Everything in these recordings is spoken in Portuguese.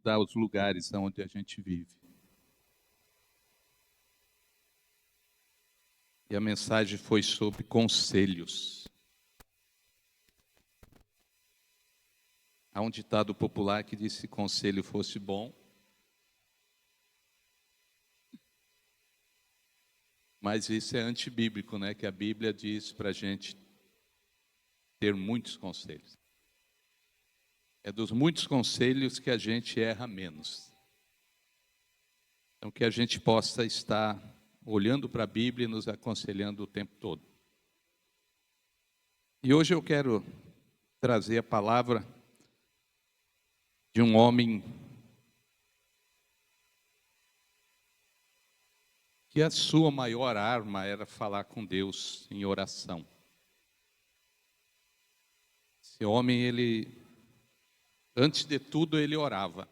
mudar os lugares onde a gente vive. E a mensagem foi sobre conselhos. Há um ditado popular que diz: se conselho fosse bom, mas isso é antibíblico, né? Que a Bíblia diz para a gente ter muitos conselhos. É dos muitos conselhos que a gente erra menos. Então, que a gente possa estar olhando para a Bíblia e nos aconselhando o tempo todo. E hoje eu quero trazer a palavra de um homem que a sua maior arma era falar com Deus em oração. Esse homem, antes de tudo, ele orava.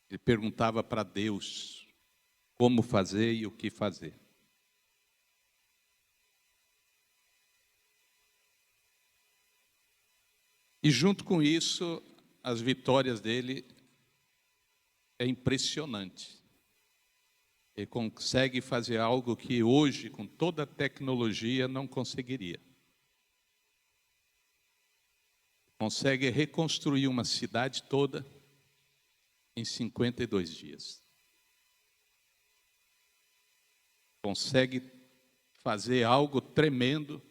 Ele perguntava para Deus como fazer e o que fazer. E junto com isso, as vitórias dele é impressionante. Ele consegue fazer algo que hoje, com toda a tecnologia, não conseguiria. Consegue reconstruir uma cidade toda em 52 dias. Consegue fazer algo tremendo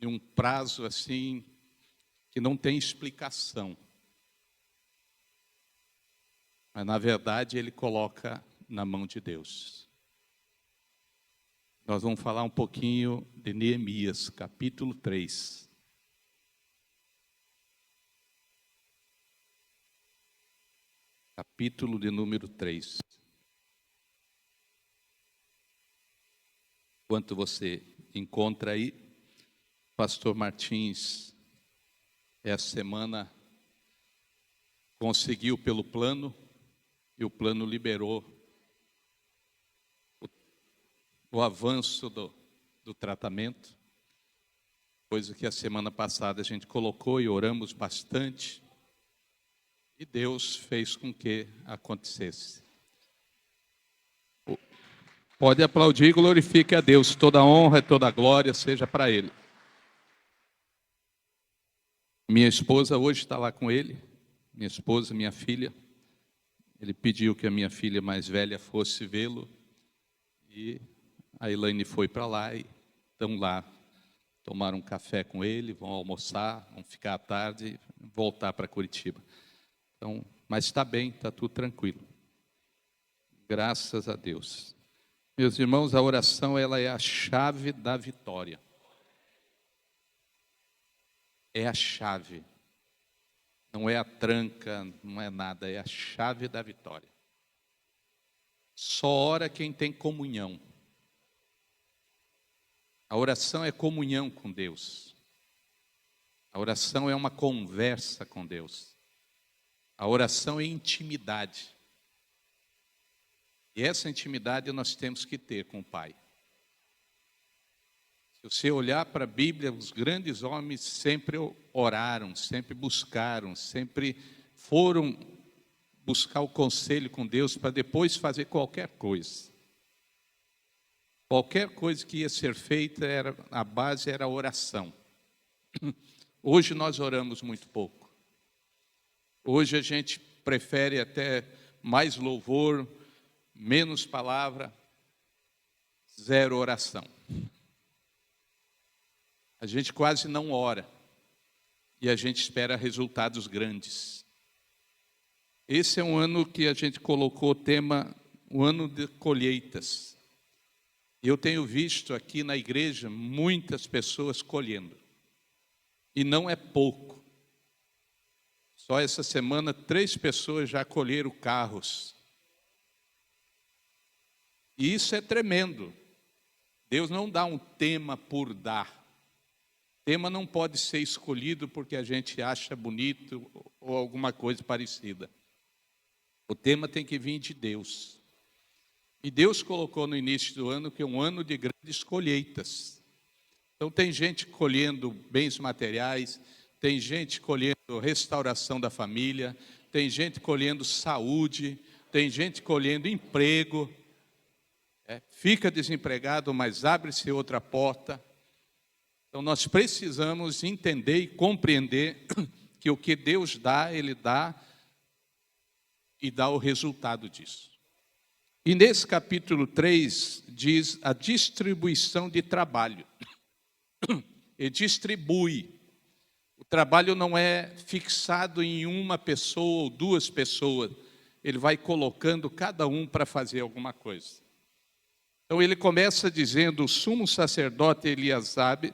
em um prazo assim que não tem explicação. Mas na verdade ele coloca na mão de Deus. Nós vamos falar um pouquinho de Neemias, capítulo 3. Capítulo de número 3. Enquanto você encontra aí, pastor Martins, essa semana conseguiu pelo plano, e o plano liberou o avanço do tratamento, coisa que a semana passada a gente colocou e oramos bastante, e Deus fez com que acontecesse. Pode aplaudir e glorifique a Deus. Toda honra e toda glória seja para Ele. Minha esposa hoje está lá com ele. Minha esposa, minha filha. Ele pediu que a minha filha mais velha fosse vê-lo. E a Elaine foi para lá e estão lá. Tomaram um café com ele, vão almoçar, vão ficar à tarde e voltar para Curitiba. Então, mas está bem, está tudo tranquilo. Graças a Deus. Meus irmãos, a oração ela é a chave da vitória. É a chave. Não é a tranca, não é nada, é a chave da vitória. Só ora quem tem comunhão. A oração é comunhão com Deus. A oração é uma conversa com Deus. A oração é intimidade. E essa intimidade nós temos que ter com o Pai. Se você olhar para a Bíblia, os grandes homens sempre oraram, sempre buscaram, sempre foram buscar o conselho com Deus para depois fazer qualquer coisa. Qualquer coisa que ia ser feita, a base era a oração. Hoje nós oramos muito pouco. Hoje a gente prefere até mais louvor, menos palavra, zero oração. A gente quase não ora e a gente espera resultados grandes. Esse é um ano que a gente colocou o tema, o ano de colheitas. Eu tenho visto aqui na igreja muitas pessoas colhendo. E não é pouco. Só essa semana 3 pessoas já colheram carros. E isso é tremendo. Deus não dá um tema por dar. Tema não pode ser escolhido porque a gente acha bonito ou alguma coisa parecida. O tema tem que vir de Deus. E Deus colocou no início do ano que é um ano de grandes colheitas. Então tem gente colhendo bens materiais, tem gente colhendo restauração da família, tem gente colhendo saúde, tem gente colhendo emprego. Fica desempregado, mas abre-se outra porta. Então nós precisamos entender e compreender que o que Deus dá, Ele dá e dá o resultado disso. E nesse capítulo 3 diz a distribuição de trabalho. Ele distribui. O trabalho não é fixado em uma pessoa ou duas pessoas. Ele vai colocando cada um para fazer alguma coisa. Então ele começa dizendo: o sumo sacerdote Eliasabe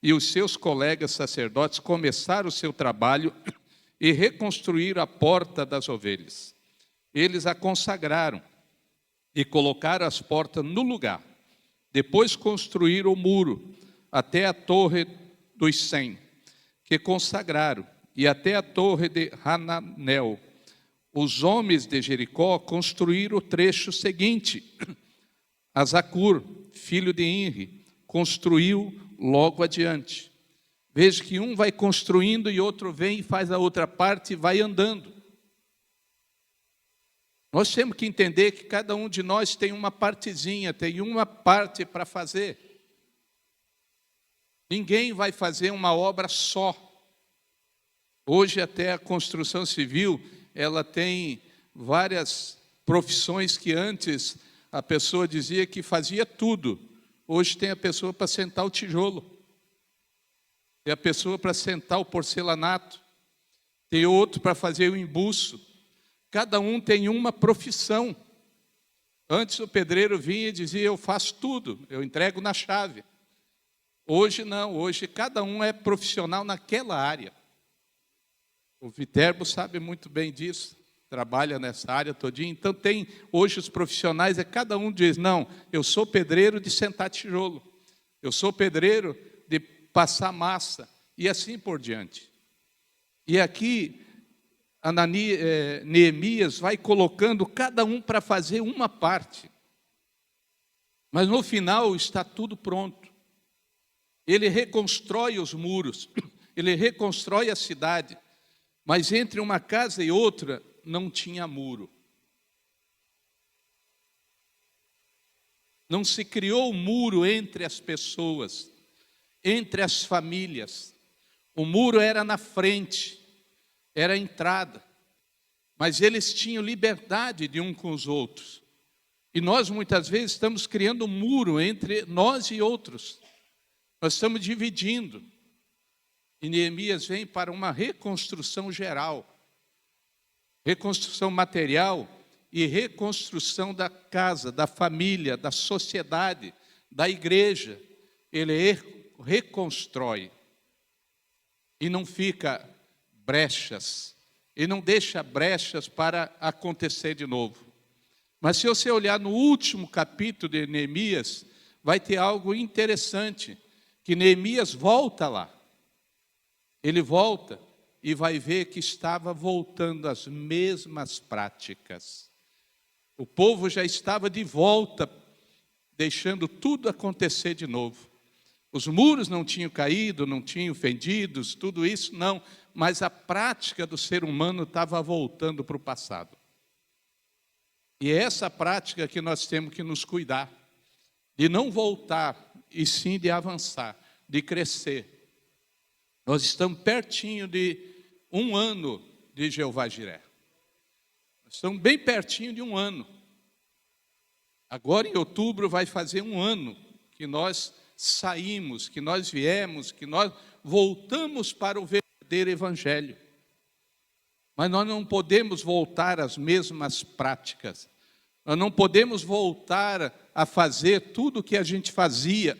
e os seus colegas sacerdotes começaram o seu trabalho e reconstruíram a porta das ovelhas. Eles a consagraram e colocaram as portas no lugar. Depois construíram o muro até a torre dos 100, que consagraram, e até a torre de Hananel. Os homens de Jericó construíram o trecho seguinte. Azacur, filho de Inri, construiu logo adiante. Veja que um vai construindo e outro vem e faz a outra parte e vai andando. Nós temos que entender que cada um de nós tem uma partezinha, tem uma parte para fazer. Ninguém vai fazer uma obra só. Hoje até a construção civil, ela tem várias profissões que antes a pessoa dizia que fazia tudo. Hoje tem a pessoa para sentar o tijolo, tem a pessoa para sentar o porcelanato, tem outro para fazer o embuço. Cada um tem uma profissão. Antes o pedreiro vinha e dizia: eu faço tudo, eu entrego na chave. Hoje não, hoje cada um é profissional naquela área. O Viterbo sabe muito bem disso, trabalha nessa área todinha. Então tem hoje os profissionais, cada um diz: não, eu sou pedreiro de sentar tijolo, eu sou pedreiro de passar massa, e assim por diante. E aqui Neemias vai colocando cada um para fazer uma parte. Mas no final está tudo pronto. Ele reconstrói os muros, ele reconstrói a cidade, mas entre uma casa e outra não tinha muro. Não se criou muro entre as pessoas, entre as famílias. O muro era na frente, era a entrada, mas eles tinham liberdade de um com os outros. E nós muitas vezes estamos criando um muro entre nós e outros. Nós estamos dividindo. E Neemias vem para uma reconstrução geral, reconstrução material e reconstrução da casa, da família, da sociedade, da igreja. Ele reconstrói e não fica brechas, e não deixa brechas para acontecer de novo. Mas se você olhar no último capítulo de Neemias, vai ter algo interessante, que Neemias volta lá. Ele volta e vai ver que estava voltando às mesmas práticas. O povo já estava de volta, deixando tudo acontecer de novo. Os muros não tinham caído, não tinham fendidos, tudo isso não, mas a prática do ser humano estava voltando para o passado. E é essa prática que nós temos que nos cuidar, de não voltar, e sim de avançar, de crescer. Nós estamos pertinho de 1 ano de Jeová Jiré. Nós estamos bem pertinho de 1 ano. Agora em outubro vai fazer 1 ano que nós saímos, que nós viemos, que nós voltamos para o verdadeiro evangelho. Mas nós não podemos voltar às mesmas práticas. Nós não podemos voltar a fazer tudo o que a gente fazia,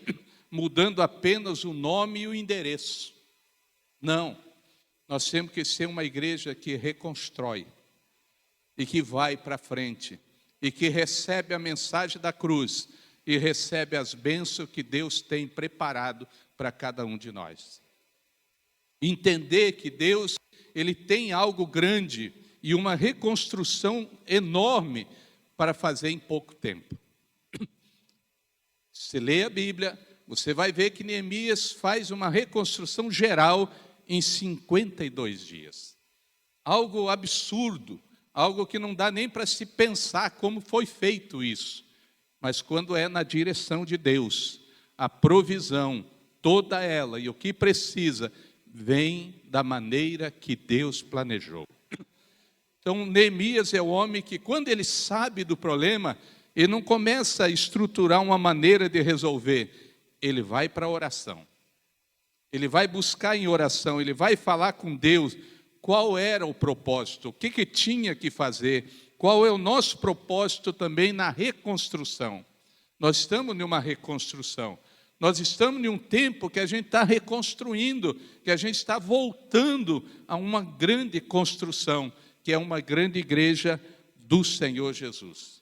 mudando apenas o nome e o endereço. Não, nós temos que ser uma igreja que reconstrói e que vai para frente e que recebe a mensagem da cruz e recebe as bênçãos que Deus tem preparado para cada um de nós. Entender que Deus, Ele tem algo grande e uma reconstrução enorme para fazer em pouco tempo. Se lê a Bíblia, você vai ver que Neemias faz uma reconstrução geral em 52 dias. Algo absurdo, algo que não dá nem para se pensar como foi feito isso. Mas quando é na direção de Deus, a provisão, toda ela e o que precisa, vem da maneira que Deus planejou. Então, Neemias é o homem que, quando ele sabe do problema, ele não começa a estruturar uma maneira de resolver, ele vai para a oração. Ele vai buscar em oração, ele vai falar com Deus qual era o propósito, o que tinha que fazer, qual é o nosso propósito também na reconstrução. Nós estamos numa reconstrução, nós estamos em um tempo que a gente está reconstruindo, que a gente está voltando a uma grande construção, que é uma grande igreja do Senhor Jesus.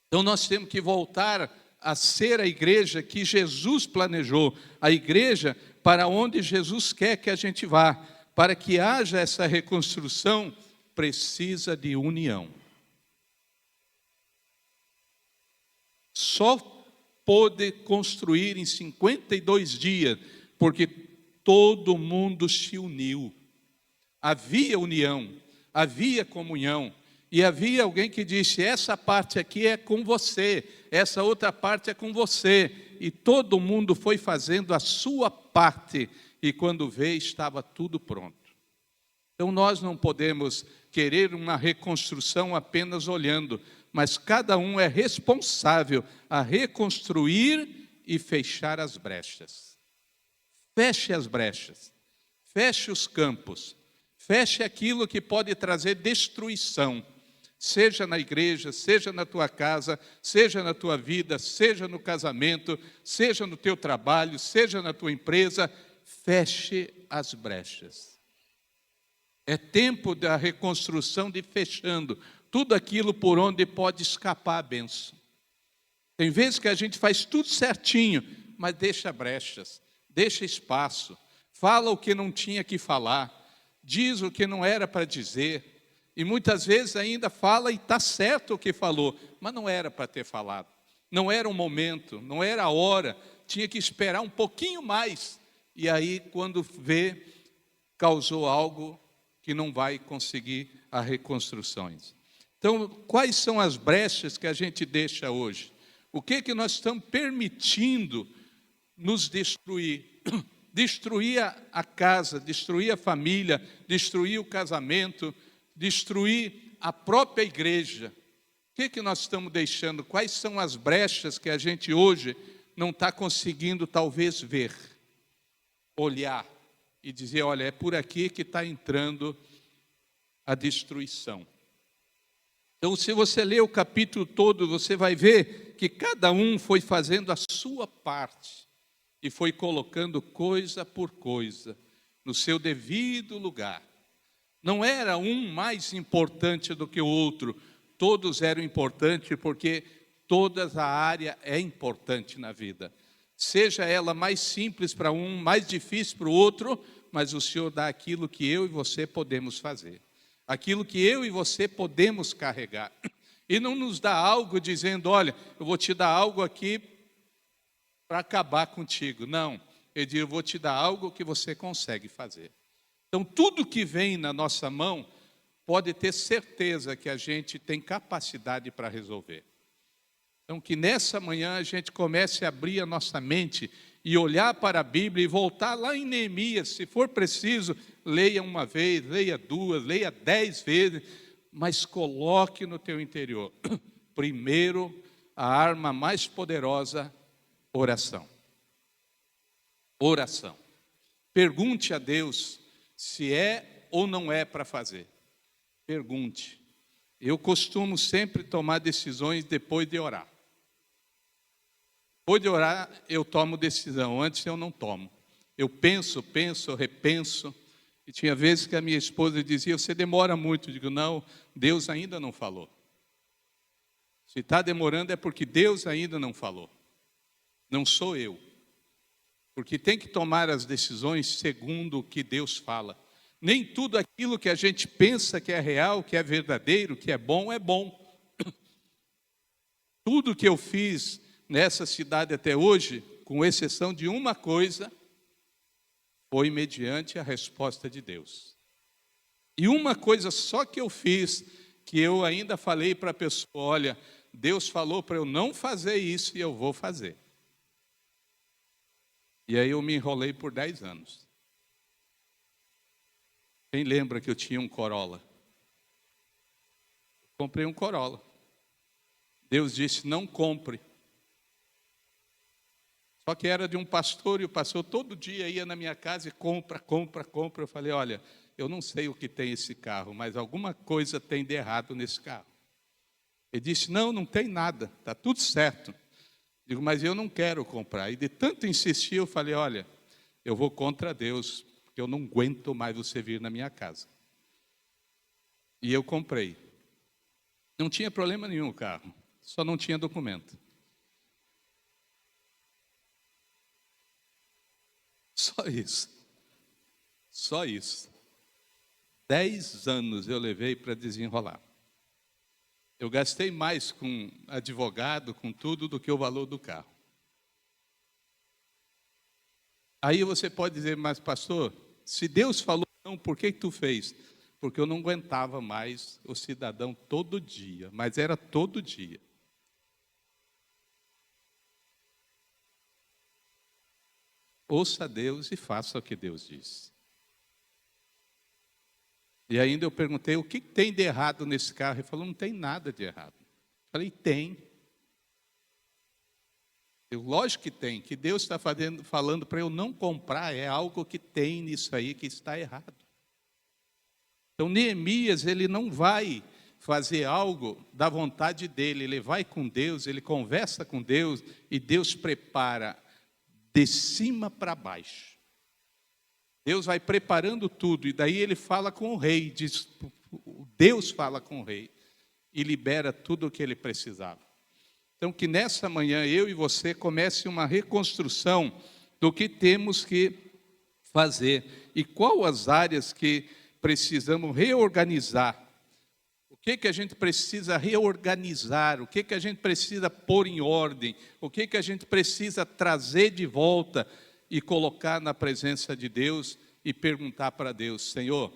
Então nós temos que voltar a ser a igreja que Jesus planejou, a igreja para onde Jesus quer que a gente vá. Para que haja essa reconstrução, precisa de união. Só pôde construir em 52 dias, porque todo mundo se uniu. Havia união, havia comunhão, e havia alguém que disse, essa parte aqui é com você, essa outra parte é com você, e todo mundo foi fazendo a sua parte, e quando veio estava tudo pronto. Então nós não podemos querer uma reconstrução apenas olhando, mas cada um é responsável a reconstruir e fechar as brechas. Feche as brechas, feche os campos, feche aquilo que pode trazer destruição, seja na igreja, seja na tua casa, seja na tua vida, seja no casamento, seja no teu trabalho, seja na tua empresa, feche as brechas. É tempo da reconstrução, de fechando tudo aquilo por onde pode escapar a bênção. Tem vezes que a gente faz tudo certinho, mas deixa brechas, deixa espaço, fala o que não tinha que falar, diz o que não era para dizer, e muitas vezes ainda fala e está certo o que falou, mas não era para ter falado, não era o momento, não era a hora, tinha que esperar um pouquinho mais, e aí quando vê, causou algo que não vai conseguir a reconstruções. Então, quais são as brechas que a gente deixa hoje? O que nós estamos permitindo nos destruir? Destruir a casa, destruir a família, destruir o casamento, destruir a própria igreja. O que nós estamos deixando? Quais são as brechas que a gente hoje não está conseguindo talvez ver, olhar e dizer, olha, é por aqui que está entrando a destruição. Então, se você ler o capítulo todo, você vai ver que cada um foi fazendo a sua parte e foi colocando coisa por coisa no seu devido lugar. Não era um mais importante do que o outro, todos eram importantes porque toda a área é importante na vida. Seja ela mais simples para um, mais difícil para o outro, mas o Senhor dá aquilo que eu e você podemos fazer. Aquilo que eu e você podemos carregar. E não nos dá algo dizendo, olha, eu vou te dar algo aqui para acabar contigo. Não, ele diz, eu vou te dar algo que você consegue fazer. Então, tudo que vem na nossa mão, pode ter certeza que a gente tem capacidade para resolver. Então, que nessa manhã a gente comece a abrir a nossa mente e olhar para a Bíblia e voltar lá em Neemias, se for preciso, leia uma vez, leia duas, leia 10 vezes, mas coloque no teu interior, primeiro, a arma mais poderosa, oração. Oração. Pergunte a Deus se é ou não é para fazer. Pergunte. Eu costumo sempre tomar decisões depois de orar. Depois de orar, eu tomo decisão, antes eu não tomo. Eu penso, repenso. E tinha vezes que a minha esposa dizia, você demora muito. Eu digo, não, Deus ainda não falou. Se está demorando é porque Deus ainda não falou. Não sou eu. Porque tem que tomar as decisões segundo o que Deus fala. Nem tudo aquilo que a gente pensa que é real, que é verdadeiro, que é bom, é bom. Tudo que eu fiz nessa cidade até hoje, com exceção de uma coisa, foi mediante a resposta de Deus. E uma coisa só que eu fiz, que eu ainda falei para a pessoa, olha, Deus falou para eu não fazer isso e eu vou fazer. E aí eu me enrolei por 10 anos. Quem lembra que eu tinha um Corolla? Comprei um Corolla. Deus disse, não compre. Só que era de um pastor, e o pastor todo dia ia na minha casa e compra. Eu falei, olha, eu não sei o que tem esse carro, mas alguma coisa tem de errado nesse carro. Ele disse, não tem nada, está tudo certo. Digo, mas eu não quero comprar. E de tanto insistir, eu falei, olha, eu vou contra Deus, porque eu não aguento mais você vir na minha casa. E eu comprei. Não tinha problema nenhum o carro, só não tinha documento. Só isso. Só isso. 10 anos eu levei para desenrolar. Eu gastei mais com advogado, com tudo, do que o valor do carro. Aí você pode dizer, mas pastor, se Deus falou não, por que tu fez? Porque eu não aguentava mais o cidadão todo dia, mas era todo dia. Ouça a Deus e faça o que Deus diz. E ainda eu perguntei, o que tem de errado nesse carro? Ele falou, não tem nada de errado. Eu falei, tem. Lógico que tem, que Deus está falando para eu não comprar, é algo que tem nisso aí que está errado. Então Neemias, ele não vai fazer algo da vontade dele, ele vai com Deus, ele conversa com Deus, e Deus prepara de cima para baixo. Deus vai preparando tudo, e daí ele fala com o rei, Deus fala com o rei, e libera tudo o que ele precisava. Então, que nessa manhã, eu e você comece uma reconstrução do que temos que fazer, e quais as áreas que precisamos reorganizar. O que a gente precisa reorganizar, o que a gente precisa pôr em ordem, o que a gente precisa trazer de volta e colocar na presença de Deus e perguntar para Deus, Senhor,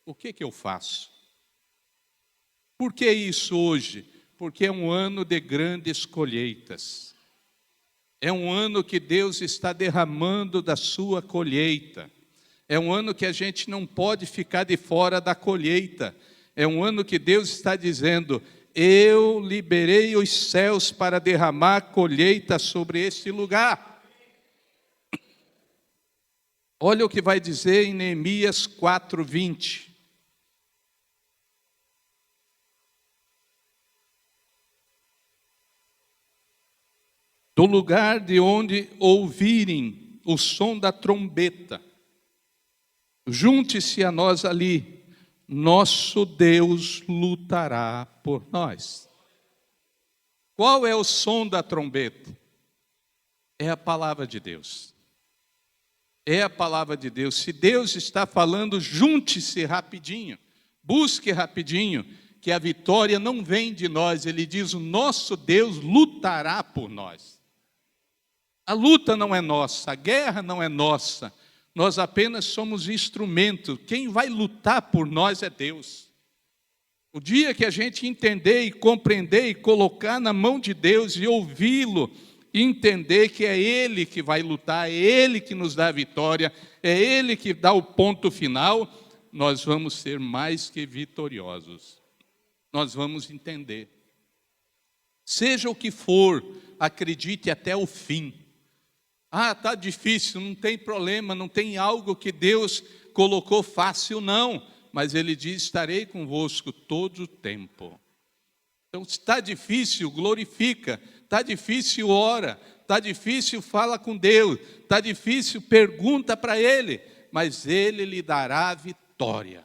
o que eu faço? Por que isso hoje? Porque é um ano de grandes colheitas. É um ano que Deus está derramando da sua colheita. É um ano que a gente não pode ficar de fora da colheita. É um ano que Deus está dizendo, eu liberei os céus para derramar colheita sobre este lugar. Olha o que vai dizer em Neemias 4:20. Do lugar de onde ouvirem o som da trombeta, junte-se a nós ali, nosso Deus lutará por nós. Qual é o som da trombeta? É a palavra de Deus. É a palavra de Deus. Se Deus está falando, junte-se rapidinho, busque rapidinho, que a vitória não vem de nós. Ele diz, o nosso Deus lutará por nós. A luta não é nossa, a guerra não é nossa, nós apenas somos instrumento. Quem vai lutar por nós é Deus. O dia que a gente entender e compreender e colocar na mão de Deus e ouvi-lo, e entender que é Ele que vai lutar, é Ele que nos dá a vitória, é Ele que dá o ponto final, nós vamos ser mais que vitoriosos. Nós vamos entender. Seja o que for, acredite até o fim. Ah, está difícil, não tem problema, não tem algo que Deus colocou fácil, não. Mas Ele diz, estarei convosco todo o tempo. Então, se está difícil, glorifica. Está difícil, ora. Está difícil, fala com Deus. Está difícil, pergunta para Ele. Mas Ele lhe dará a vitória.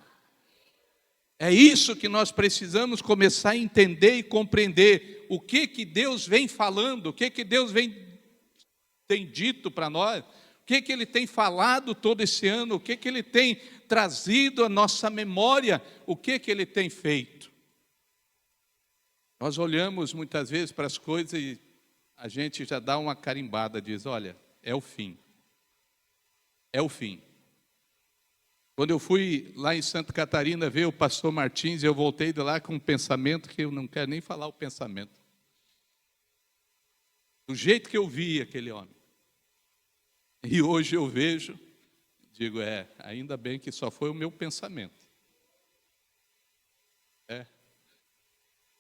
É isso que nós precisamos começar a entender e compreender. O que Deus vem falando, o que Deus tem dito para nós, o que Ele tem falado todo esse ano, o que Ele tem trazido à nossa memória, o que Ele tem feito. Nós olhamos muitas vezes para as coisas e a gente já dá uma carimbada, diz, olha, é o fim. É o fim. Quando eu fui lá em Santa Catarina ver o pastor Martins, eu voltei de lá com um pensamento que eu não quero nem falar o pensamento. Do jeito que eu vi aquele homem. E hoje eu vejo, digo, ainda bem que só foi o meu pensamento.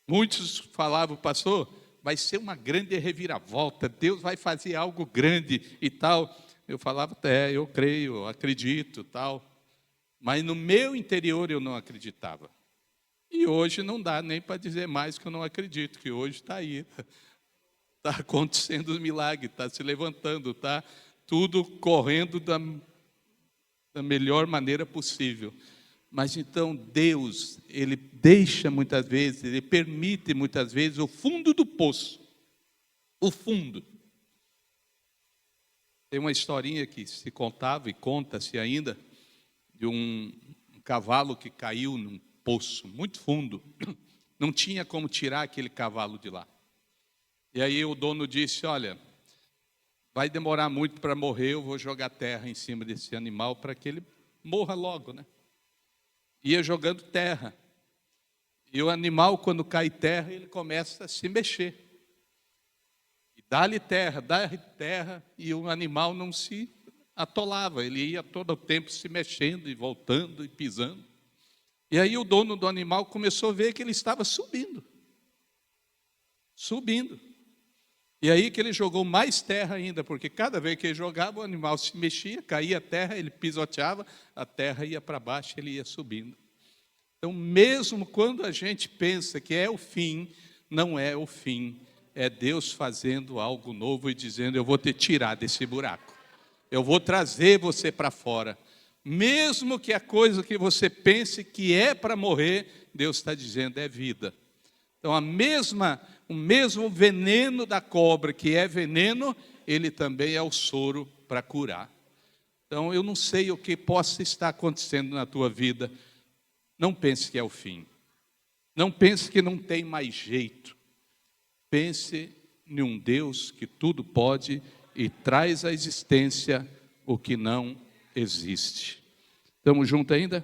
Muitos falavam, pastor, vai ser uma grande reviravolta, Deus vai fazer algo grande e tal. Eu falava, eu creio, eu acredito, tal. Mas no meu interior eu não acreditava. E hoje não dá nem para dizer mais que eu não acredito, que hoje está aí. Está acontecendo os milagres, está se levantando, está tudo correndo da melhor maneira possível. Mas então Deus, Ele deixa muitas vezes, Ele permite muitas vezes o fundo do poço. O fundo. Tem uma historinha que se contava e conta-se ainda, de um cavalo que caiu num poço muito fundo. Não tinha como tirar aquele cavalo de lá. E aí o dono disse, olha, vai demorar muito para morrer, eu vou jogar terra em cima desse animal para que ele morra logo, né? Ia jogando terra. E o animal, quando cai terra, ele começa a se mexer. E dá-lhe terra, e o animal não se atolava. Ele ia todo o tempo se mexendo e voltando e pisando. E aí o dono do animal começou a ver que ele estava subindo. Subindo. E aí que ele jogou mais terra ainda, porque cada vez que ele jogava, o animal se mexia, caía a terra, ele pisoteava, a terra ia para baixo, ele ia subindo. Então, mesmo quando a gente pensa que é o fim, não é o fim, é Deus fazendo algo novo e dizendo, eu vou te tirar desse buraco, eu vou trazer você para fora. Mesmo que a coisa que você pense que é para morrer, Deus está dizendo, é vida. Então, o mesmo veneno da cobra, que é veneno, ele também é o soro para curar. Então, eu não sei o que possa estar acontecendo na tua vida. Não pense que é o fim. Não pense que não tem mais jeito. Pense em um Deus que tudo pode e traz à existência o que não existe. Estamos juntos ainda?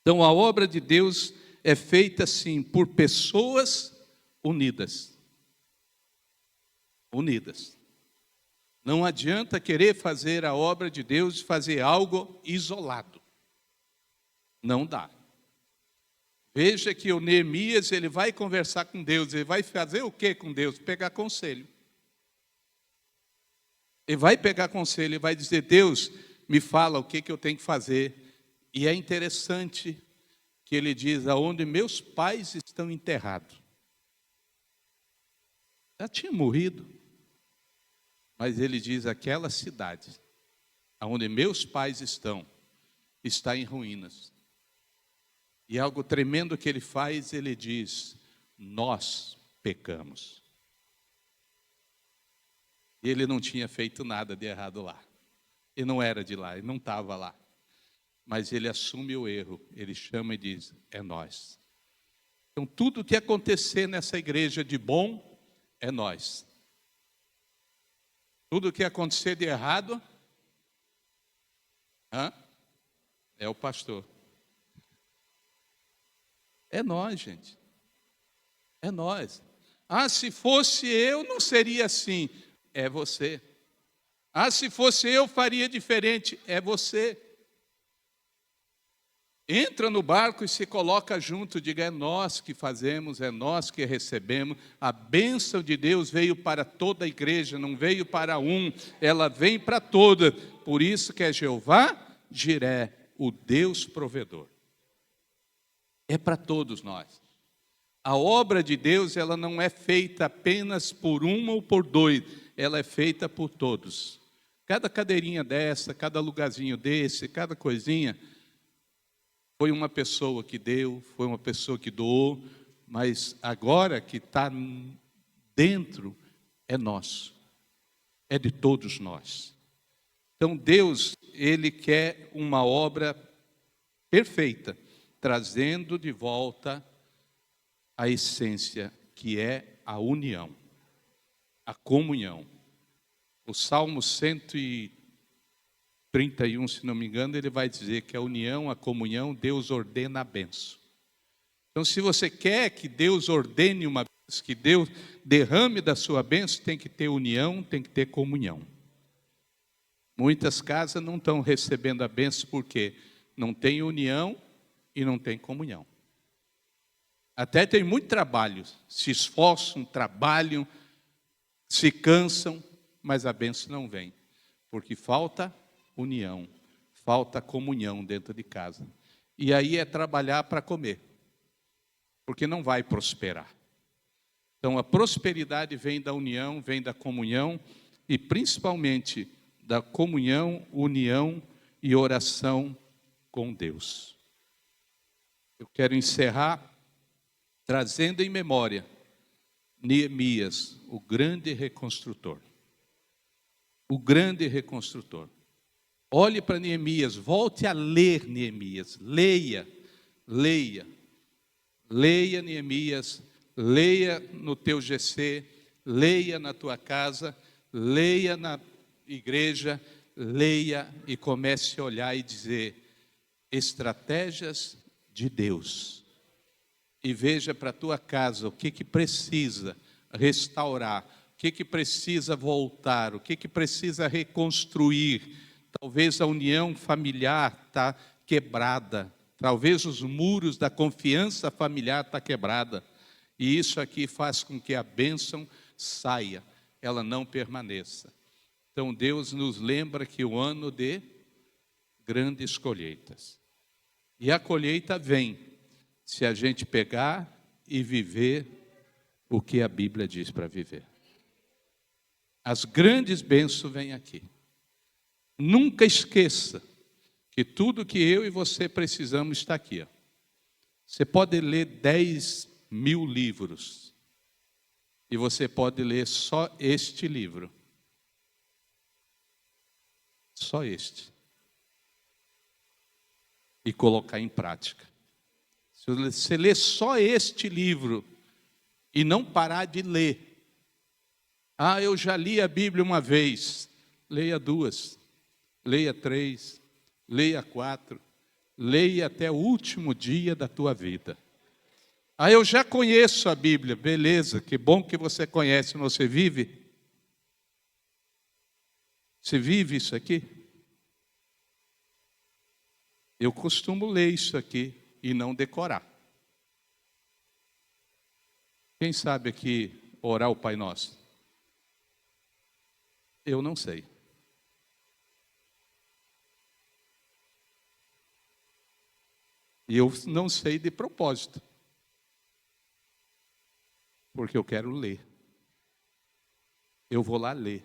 Então, a obra de Deus é feita, sim, por pessoas unidas. Unidas. Não adianta querer fazer a obra de Deus e fazer algo isolado. Não dá. Veja que o Neemias, ele vai conversar com Deus, ele vai fazer o que com Deus? Pegar conselho. Ele vai pegar conselho, ele vai dizer, Deus, me fala o que eu tenho que fazer. E é interessante que ele diz, aonde meus pais estão enterrados. Já tinha morrido. Mas ele diz, aquela cidade, aonde meus pais estão, está em ruínas. E algo tremendo que ele faz, ele diz, nós pecamos. E ele não tinha feito nada de errado lá. Ele não era de lá, ele não estava lá. Mas ele assume o erro, ele chama e diz, é nós. Então tudo que acontecer nessa igreja de bom, é nós. Tudo que acontecer de errado, é o pastor. É nós, gente. É nós. Se fosse eu, não seria assim. É você. Se fosse eu, faria diferente. É você. Entra no barco e se coloca junto, diga, é nós que fazemos, é nós que recebemos. A bênção de Deus veio para toda a igreja, não veio para um, ela vem para toda. Por isso que é Jeová Jiré, o Deus provedor. É para todos nós. A obra de Deus, ela não é feita apenas por um ou por dois, ela é feita por todos. Cada cadeirinha dessa, cada lugarzinho desse, cada coisinha, foi uma pessoa que deu, foi uma pessoa que doou, mas agora que está dentro, é nosso, é de todos nós. Então Deus, Ele quer uma obra perfeita, trazendo de volta a essência, que é a união, a comunhão. O Salmo 103, 31, se não me engano, ele vai dizer que a união, a comunhão, Deus ordena a bênção. Então, se você quer que Deus ordene uma bênção, que Deus derrame da sua bênção, tem que ter união, tem que ter comunhão. Muitas casas não estão recebendo a bênção porque não tem união e não tem comunhão. Até tem muito trabalho, se esforçam, trabalham, se cansam, mas a bênção não vem, porque falta união, falta comunhão dentro de casa. E aí é trabalhar para comer, porque não vai prosperar. Então a prosperidade vem da união, vem da comunhão e principalmente da comunhão, união e oração com Deus. Eu quero encerrar trazendo em memória Neemias, o grande reconstrutor. O grande reconstrutor. Olhe para Neemias, volte a ler Neemias, leia Neemias, leia no teu GC, leia na tua casa, leia na igreja, leia e comece a olhar e dizer, estratégias de Deus. E veja para a tua casa o que precisa restaurar, o que precisa voltar, o que precisa reconstruir. Talvez a união familiar está quebrada, talvez os muros da confiança familiar estão quebrada. E isso aqui faz com que a bênção saia, ela não permaneça. Então Deus nos lembra que o ano de grandes colheitas. E a colheita vem se a gente pegar e viver o que a Bíblia diz para viver. As grandes bênçãos vêm aqui. Nunca esqueça que tudo que eu e você precisamos está aqui. Ó. Você pode ler 10.000 livros e você pode ler só este livro. Só este. E colocar em prática. Se você ler só este livro e não parar de ler. Ah, eu já li a Bíblia uma vez. Leia 2, leia 3, leia 4, leia até o último dia da tua vida. Ah, eu já conheço a Bíblia. Beleza, que bom que você conhece, mas você vive? Você vive isso aqui? Eu costumo ler isso aqui e não decorar. Quem sabe aqui orar o Pai Nosso? Eu não sei. E eu não sei de propósito. Porque eu quero ler. Eu vou lá ler.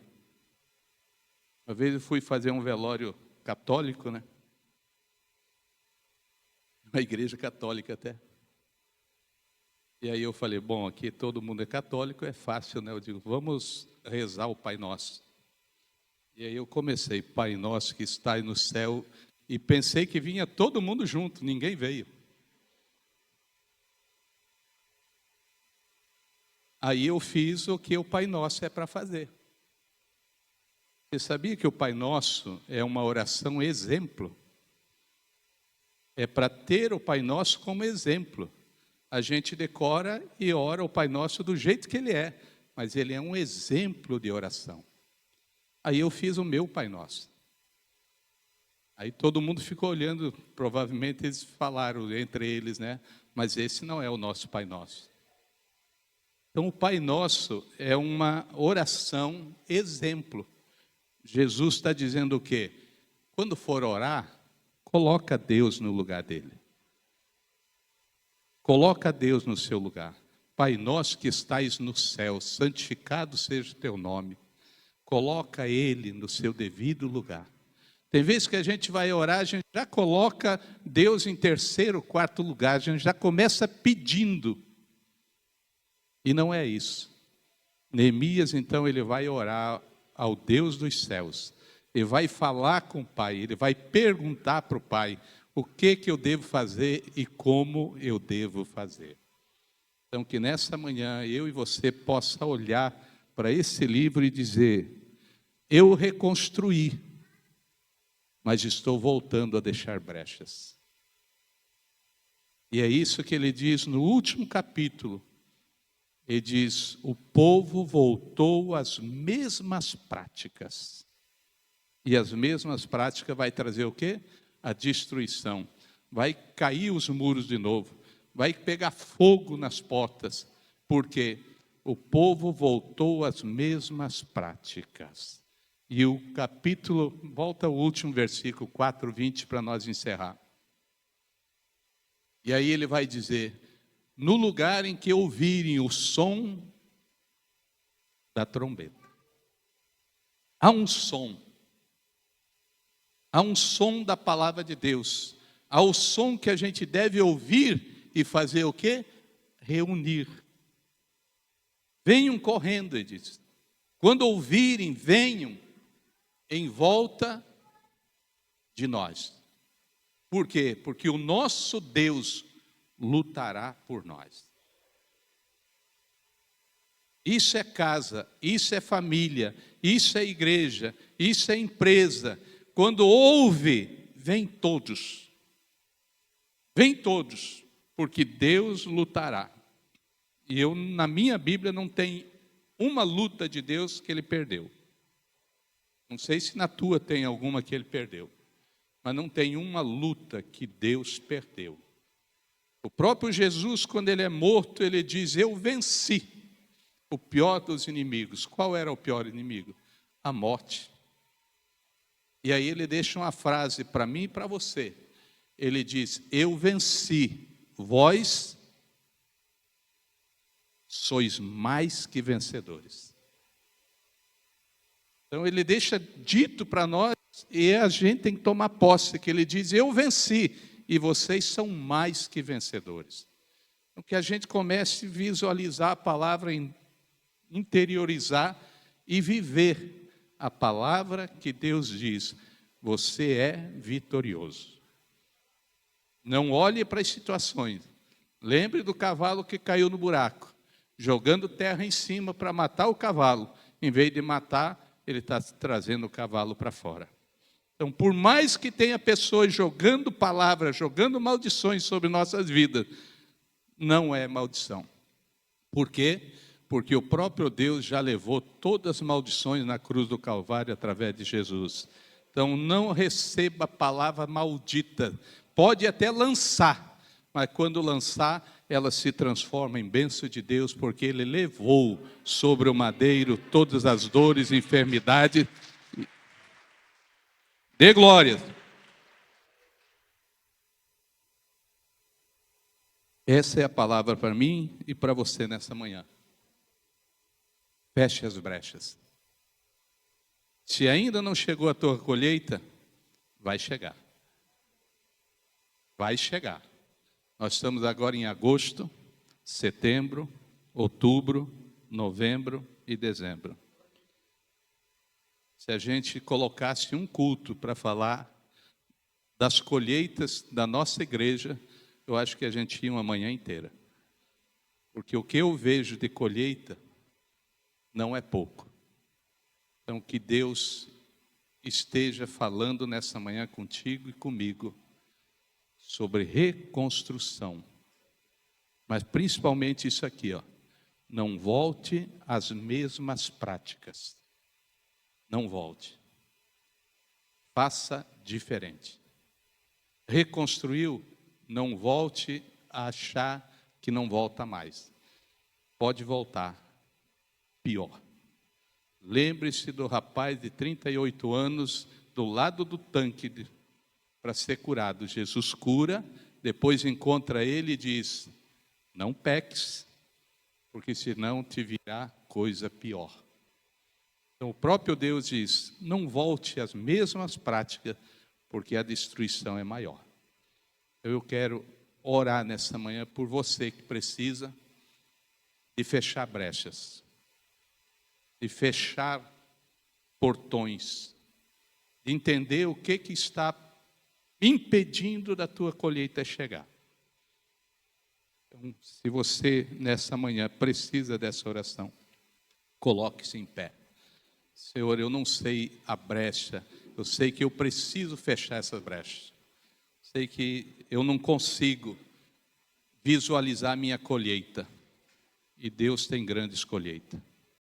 Uma vez eu fui fazer um velório católico, né? Uma igreja católica até. E aí eu falei, bom, aqui todo mundo é católico, é fácil, né? Eu digo, vamos rezar o Pai Nosso. E aí eu comecei, Pai Nosso que estais no céu, e pensei que vinha todo mundo junto, ninguém veio. Aí eu fiz o que o Pai Nosso é para fazer. Você sabia que o Pai Nosso é uma oração exemplo? É para ter o Pai Nosso como exemplo. A gente decora e ora o Pai Nosso do jeito que ele é, mas ele é um exemplo de oração. Aí eu fiz o meu Pai Nosso. Aí todo mundo ficou olhando, provavelmente eles falaram entre eles, né? Mas esse não é o nosso Pai Nosso. Então o Pai Nosso é uma oração exemplo. Jesus está dizendo o quê? Quando for orar, coloca Deus no lugar dele. Coloca Deus no seu lugar. Pai nosso que estais no céu, santificado seja o teu nome. Coloca ele no seu devido lugar. Tem vezes que a gente vai orar, a gente já coloca Deus em terceiro, quarto lugar, a gente já começa pedindo. E não é isso. Neemias, então, ele vai orar ao Deus dos céus. Ele vai falar com o Pai, ele vai perguntar para o Pai o que eu devo fazer e como eu devo fazer. Então, que nessa manhã eu e você possa olhar para esse livro e dizer, eu reconstruí mas estou voltando a deixar brechas. E é isso que ele diz no último capítulo. Ele diz: o povo voltou às mesmas práticas. E as mesmas práticas vai trazer o quê? A destruição. Vai cair os muros de novo. Vai pegar fogo nas portas. Porque o povo voltou às mesmas práticas. E o capítulo, volta ao último versículo, 4:20, para nós encerrar. E aí ele vai dizer: no lugar em que ouvirem o som da trombeta. Há um som da palavra de Deus, há o som que a gente deve ouvir e fazer o quê? Reunir. Venham correndo, ele diz. Quando ouvirem, venham em volta de nós. Por quê? Porque o nosso Deus lutará por nós. Isso é casa, isso é família, isso é igreja, isso é empresa. Quando ouve, vem todos. Vem todos, porque Deus lutará. E eu, na minha Bíblia, não tem uma luta de Deus que ele perdeu. Não sei se na tua tem alguma que ele perdeu. Mas não tem uma luta que Deus perdeu. O próprio Jesus, quando ele é morto, ele diz: eu venci o pior dos inimigos. Qual era o pior inimigo? A morte. E aí ele deixa uma frase para mim e para você. Ele diz: eu venci, vós sois mais que vencedores. Então ele deixa dito para nós, e a gente tem que tomar posse, que ele diz: eu venci, e vocês são mais que vencedores. Então que a gente comece a visualizar a palavra, interiorizar e viver a palavra que Deus diz: você é vitorioso. Não olhe para as situações. Lembre do cavalo que caiu no buraco, jogando terra em cima para matar o cavalo. Em vez de matar, ele está trazendo o cavalo para fora. Então, por mais que tenha pessoas jogando palavras, jogando maldições sobre nossas vidas, não é maldição. Por quê? Porque o próprio Deus já levou todas as maldições na cruz do Calvário através de Jesus. Então, não receba palavra maldita. Pode até lançar, mas quando lançar, ela se transforma em bênção de Deus, porque Ele levou sobre o madeiro todas as dores e enfermidades. Dê glórias. Essa é a palavra para mim e para você nessa manhã. Feche as brechas. Se ainda não chegou a tua colheita, vai chegar. Vai chegar. Nós estamos agora em agosto, setembro, outubro, novembro e dezembro. Se a gente colocasse um culto para falar das colheitas da nossa igreja, eu acho que a gente ia uma manhã inteira. Porque o que eu vejo de colheita não é pouco. Então, que Deus esteja falando nessa manhã contigo e comigo sobre reconstrução. Mas principalmente isso aqui, ó. Não volte às mesmas práticas. Não volte. Faça diferente. Reconstruiu, não volte a achar que não volta mais. Pode voltar. Pior. Lembre-se do rapaz de 38 anos do lado do tanque para ser curado. Jesus cura, depois encontra ele e diz: não peques, porque senão te virá coisa pior. Então o próprio Deus diz: não volte às mesmas práticas, porque a destruição é maior. Eu quero orar nessa manhã por você que precisa de fechar brechas, de fechar portões, de entender o que está impedindo da tua colheita chegar. Então, se você nessa manhã precisa dessa oração, coloque-se em pé. Senhor, eu não sei a brecha, Eu sei que eu preciso fechar essas brechas. Sei que eu não consigo visualizar minha colheita. E Deus tem grandes colheitas.